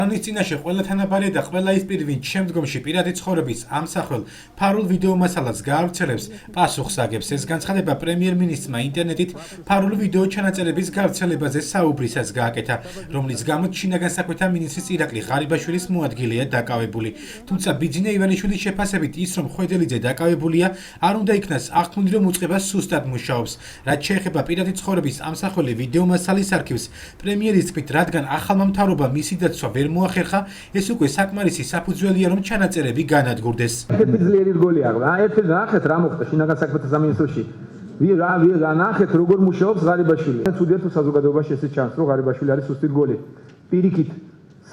კანონის წინაშე ყველა თანაბარია და ყველა ის პირი, ვინც შემდგომში პირადი ცხოვრების ამსახველ ფარულ ვიდეო მასალას გაავრცელებს, პასუხს აგებს. ეს განცხადება პრემიერ-მინისტრმა ინტერნეტით ფარულ ვიდეო ჩანაწერების გავრცელებაზე საუბრისას გააკეთა, რომლის გამოც შინაგან საქმეთა მინისტრის ირაკლი ღარიბაშვილის მოადგილეა დაკავებული. თუმცა ბიძინა ივანიშვილის შეფასებით ის, რომ ხვედელიძე დაკავებულია, არ უნდა იქნას აღქმული, რომ უწყება სუსტად მუშაობს. რაც შეეხება პირადი ცხოვრების ამსახველი ვიდეო მასალის არქივს, პრემიერის თქმით, რადგან ახალმა მთავრობამ მისი დაცვა ვერ მოახერხა, ეს უკვე საკმარისი საფუძველია, რომ ჩანაწერები განადგურდეს. ერთი ძლიერი რგოლია. ერთი ნახეთ რა მოხდა შინაგან საქმეთა სამინისტროში. ნახეთ როგორ მუშაობს ღარიბაშვილი. ცუდია თუ საზოგადოებაში ესე ჩანს, რომ ღარიბაშვილი არის სუსტი რგოლი. პირიქით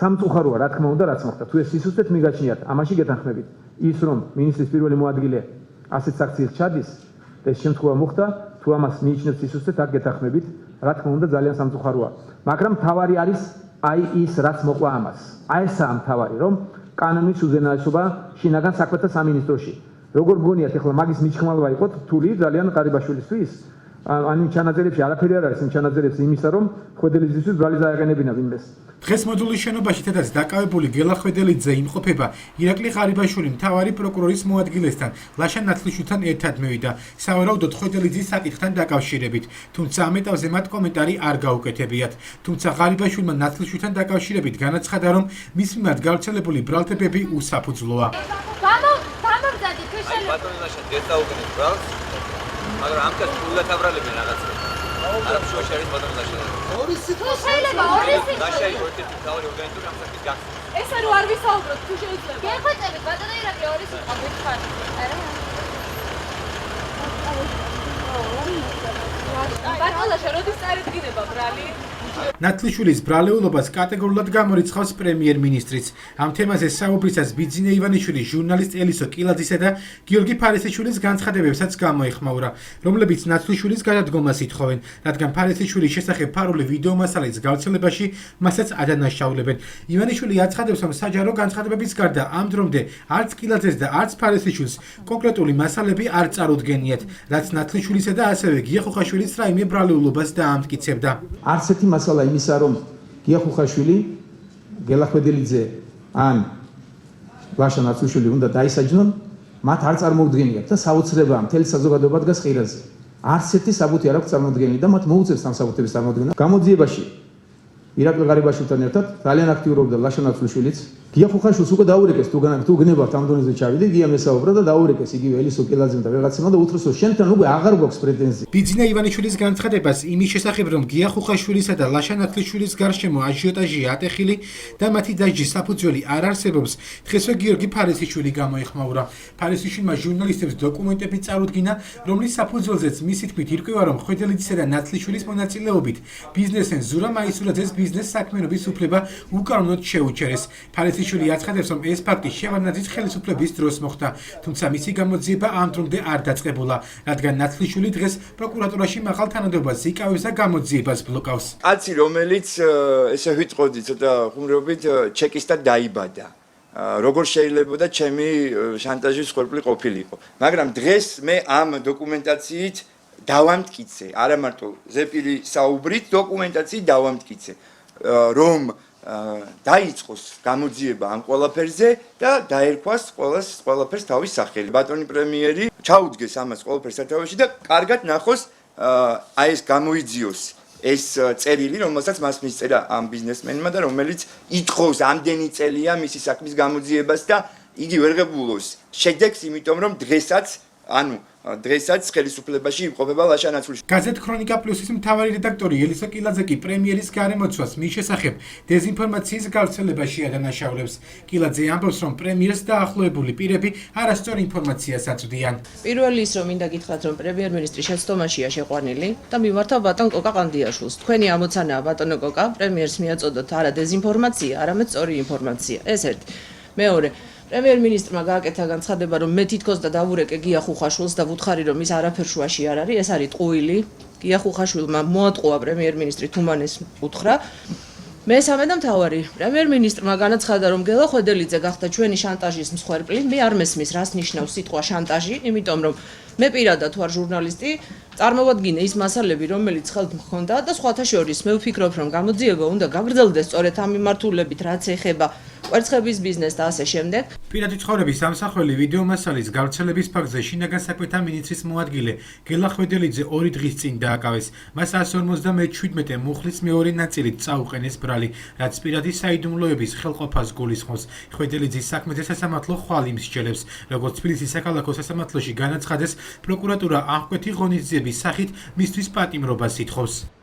სამწუხაროა, რა თქმა უნდა, რაც მოხდა. თუ ეს სისუსტეთ მიგაჩნიათ, ამაში გეთანხმებით. ის რომ მინისტრის პირველი მოადგილე ასეთ საქციელს ჩადის, ეს შემთხვევა მოხდა, თუ ამას მიიჩნევთ სისუსტეთ, აქ გეთანხმებით, რა თქმა უნდა, ძალიან სამწუხაროა. მაგრამ მთავარი არის აი ის, რაც მოყვა ამას. აი ესაა მთავარი, რომ კანონის უზენაესობა შინაგან საქმეთა სამინისტროში. როგორ გონიათ, ახლა მაგის მიჩქმალვა იყო რთული ძალიან ღარიბაშვილისთვის? ანუ ჩანაწერებში არაფერი არ არის, იმ ჩანაწერებში იმისა, რომ ხვედელიძისთვის ბრალი დაეყენებინა ვინმეს. დღეს მოდულის შენობაში თედაც დაკავებული გელა ხვედელიძე იმყოფება ირაკლი ღარიბაშვილი მთავარი პროკურორის მოადგილესთან, ლაშა ნათლიშვილთან ერთად მივიდა, სავარაუდოდ ხვედელიძის საკითხთან დაკავშირებით, თუმცა ამ ეტაპზე მათ კომენტარი არ გაუკეთებიათ. თუმცა ღარიბაშვილმა ნათლიშვილთან დაკავშირებით განაცხადა, რომ მის მიმართ გავრცელებული ბრალდებები უსაფუძვლოა. გამომძადეთ თუ შეიძლება მაგრამ ამკაც ფულად აბრალებენ რაღაცა. არ შუაში არის ბატონო ლაშა. ორი სიტყვა შეიძლება, ორი სიტყვა. ლაშა ერთ-ერთი თავი ორგანიზატორი ამ საკითხის გახსნა. ეს არ ვისაუბროთ, თუ შეიძლება. გეხვეწებით ბატონო ირაკლი ორი სიტყვა გითხარ. ბატონო ლაშა როდის წარედგინება ბრალი? ნათლიშვილის ბრალეულობას კატეგორიულად გამორიცხავს პრემიერ-მინისტრიც. ამ თემაზე საუბრისას ბიძინა ივანიშვილი ჟურნალისტ ელისო კილაძისა და გიორგი ფარესიშვილის განცხადებებსაც გამოეხმაურა, რომლებიც ნათლიშვილის გადადგომას ითხოვენ, რადგან ფარესიშვილის შესახებ ფარული ვიდეო მასალის გავრცელებაში მასაც ადანაშაულებენ. ივანიშვილი აცხადებს, რომ საჯარო განცხადებების გარდა ამ დრომდე არც კილაძეს და არც ფარესიშვილს კონკრეტული მასალები არ წარუდგენიათ, რაც ნათლიშვილისა და ასევე გია ხუხაშვილის რაიმე ბრალეულობას დაამტკიცებდა. არც ერთი მასალა იმისა, რომ გია ხუხაშვილი, გელა ხვედელიძე ან ლაშა ნათლიშვილი უნდა დაისაჯნონ, მათ არ წარმოუდგენიათ და საოცრებაა მთელი საზოგადოება დგას ხირაზე. არც ერთი საბუთი არ აქვს წარმოუდგენელი და მათ მოუწევს ამ საბუთების წარმოდგენა. გამოძიებაში ირაკლი ღარიბაშვილთან ერთად ძალიან აქტიურობდა ლაშა ნათლიშვილიც. გია ხუხაშვილს უკვე დაურეკეს თუ გნებავთ ამ დონეზე ჩავიდე, გია მესაუბრა და დაურეკეს იგივე ელისო კილაძემ და ვიღაცებმა და უთხრეს, რომ შენთან უკვე აღარ გვაქვს პრეტენზია. ბიძინა ივანიშვილის განცხადებას იმის შესახებ, რომ გია ხუხაშვილისა და ლაშა ნათლიშვილის გარშემო აჟიოტაჟია ატეხილი და მათი დასჯის საფუძველი არ არსებობს, დღესვე გიორგი ფარესიშვილი გამოეხმაურა. ფარესიშვილმა ჟურნალისტებს დოკუმენტები წარუდგინა, რომლის საფუძველზეც მისი თქმით ირკვევა, რომ ხვედელიძისა და ნათლიშვილის მონაწილეობით ბიზნესმენ ზურა მაისურაძეს ბიზნეს საქმიანობის უფლება უკანონოდ შეუჩერეს. ფარესიშვილი აცხადებს, რომ ეს ფაქტი შევარდნაძის ხელისუფლების დროს მოხდა, თუმცა მისი გამოძიება ამ დრომდე არ დაწყებულა, რადგან ნათლიშვილი დღეს პროკურატურაში მაღალ თანამდებობას იკავებს და გამოძიებას ბლოკავს. კაცი, რომელიც ესე ვიტყოდი ცოტა ხუმრობით ჩეკისტად დაიბადა. როგორ შეიძლებოდა ჩემი შანტაჟის ხორბლი ყოფილიყო. მაგრამ დღეს მე ამ დოკუმენტაციით დავამტკიცე, არა მარტო ზეპირი საუბრით, დოკუმენტაციით დავამტკიცე, რომ დაიწყოს გამოძიება ამ ყველაფერზე და დაერქვას ყველაფერს თავის სახელი. ბატონი პრემიერი ჩაუდგეს ამას ყველაფერს სათავეში და კარგად ნახოს აი ეს გამოიძიოს ეს წერილი, რომელსაც მას მისწერა ამ ბიზნესმენმა და რომელიც ითხოვს ამდენი წელია მისი საქმის გამოძიებას და იგი ვერ ღებულობს შედეგს, იმიტომ რომ დღესაც ხელისუფლებაში იმყოფება ლაშა ნათლიშვილი. გაზეთ ქრონიკა პლუსის მთავარი რედაქტორი ელისო კილაძე კი პრემიერის გარემოცვას მის შესახებ დეზინფორმაციის გავრცელებაში ადანაშაულებს. კილაძე ამბობს, რომ პრემიერს დაახლოებული პირები არასწორ ინფორმაციას აწვდიან. პირველი ის, რომ მინდა გითხრათ, რომ პრემიერ-მინისტრი შეცდომაშია შეყვანილი და მიმართავ ბატონ კოკა ყანდიაშვილს. თქვენი ამოცანაა ბატონო კოკა, პრემიერს მიაწოდოთ არა დეზინფორმაცია, არამედ სწორი ინფორმაცია. ეს ერთი. მეორე, პრემიერ-მინისტრმა გააკეთა განცხადება, რომ მე თითქოს და დავურეკე გია ხუხაშვილს და ვუთხარი, რომ ის არაფერ შუაში არ არის, ეს არის ტყუილი. გია ხუხაშვილმა მოატყუა პრემიერ-მინისტრი თუმანეს უთხრა მესამე და მთავარი, პრემიერ-მინისტრმა განაცხადა, რომ გელა ხვედელიძე გახდა ჩვენი შანტაჟის მსხვერპლი. მე არ მესმის, რას ნიშნავს სიტყვა შანტაჟი, იმიტომ რომ მე პირადად ვარ ჟურნალისტი, წარმოვადგინე ის მასალები, რომელიც ხელთ მქონდა და სხვათა შორის მე ვფიქრობ, რომ გამოძიება უნდა გაგრძელდეს სწორედ ამ მიმართულებით, რაც ეხება კვერცხების ბიზნესს და ასე შემდეგ. პირადი ცხოვრების ამსახველი ვიდეო მასალის გავრცელების ფაქტზე შინაგან საქმეთა მინისტრის მოადგილე გელა ხვედელიძე 2 დღის წინ დააკავეს. მას 157 მუხლის მეორე ნაწილით წაუყენეს ბრალი, რაც პირადი საიდუმლოების ხელყოფას გულისხმობს. ხვედელიძის საქმეზე სასამართლო ხვალ იმსჯელებს, როგორც თბილისის საქალაქო სასამართლოში განაცხადეს, პროკურატურა აღკვეთი ღონისძიების სახით მისთვის პატიმრობას ითხოვს.